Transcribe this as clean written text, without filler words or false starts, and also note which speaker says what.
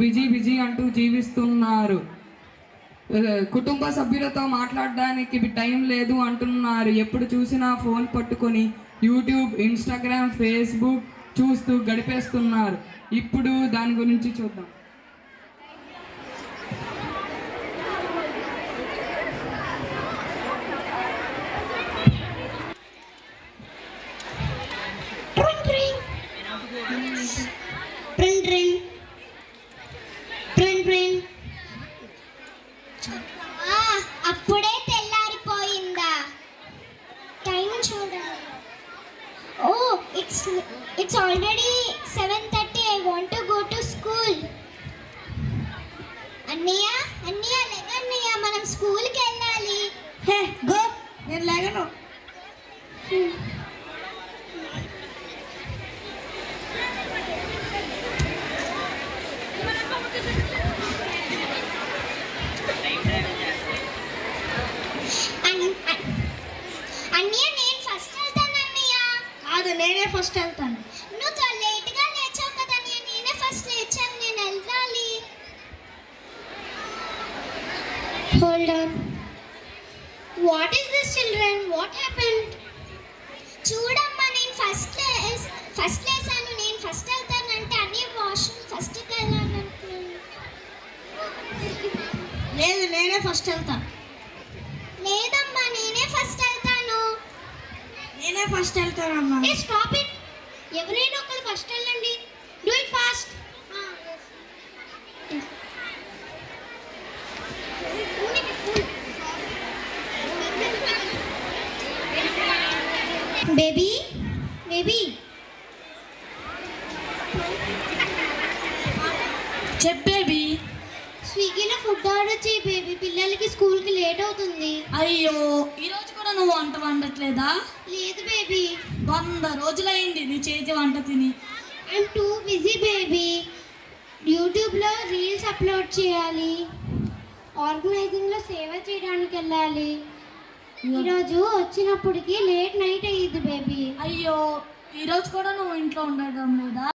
Speaker 1: Busy busy అంటూ జీవిస్తున్నారు. కుటుంబ సభ్యులతో మాట్లాడడానికి టైం లేదు అంటున్నారు. ఎప్పుడు చూసినా ఫోన్ పట్టుకొని యూట్యూబ్, ఇన్స్టాగ్రామ్, ఫేస్బుక్ చూస్తూ గడిపేస్తున్నారు. ఇప్పుడు దాని గురించి చూద్దాం.
Speaker 2: అప్పుడే తెల్లారిపోయిందా? టైం చూడాలి. Oh it's already 7:30. I want to go to school. అన్నయ్య లేకన్నయ్య, మనం స్కూల్కి వెళ్ళాలి.
Speaker 3: హే గో, నేను లేగను.
Speaker 2: అన్నయ్య నేను ఫస్ట్ వెళ్తాను. అన్నయ్య
Speaker 3: కాదు, నేనే ఫస్ట్ వెళ్తాను.
Speaker 2: నువ్వు లేట్గా లేచావు కదా అన్నయ్య. నేనే ఫస్ట్ లేచాను, నేను వెళ్ళాలి. Hold on. What is this children? What happened? చూడమ్మా, నేను ఫస్ట్ లేసాను. నేను ఫస్ట్ వెళ్తానంటే అన్ని వాష్రూమ్ ఫస్ట్కి వెళ్ళాలంటున్నాను.
Speaker 3: లేదు, నేనే ఫస్ట్ వెళ్తాను.
Speaker 2: లేదమ్మా, నేనే ఫస్ట్ వెళ్తాను.
Speaker 3: నేనే ఫస్ట్ వెళ్తానమ్మా.
Speaker 2: ఏ స్టాప్ ఇట్. ఎవరైనా ఒకరు ఫస్ట్ వెళ్ళండి. Do it fast. బేబీ
Speaker 3: చెప్ బేబీ.
Speaker 2: స్విగ్గీలో ఫుడ్ ఆర్డర్ చేయి బేబీ. పిల్లలకి స్కూల్కి లేట్ అవుతుంది.
Speaker 3: అయ్యో, ఈరోజు కూడా నువ్వు వంట వండట్లేదా?
Speaker 2: లేదు బేబీ,
Speaker 3: 100 రోజులైంది నీ చేతి వంట తిని.
Speaker 2: I'm too busy baby. యూట్యూబ్లో రీల్స్ అప్లోడ్ చేయాలి, ఆర్గనైజింగ్లో సేవ చేయడానికి వెళ్ళాలి. ఈరోజు వచ్చినప్పటికి లేట్ నైట్ అయ్యింది బేబీ.
Speaker 3: అయ్యో, ఈరోజు కూడా నువ్వు ఇంట్లో ఉండడం లేదా?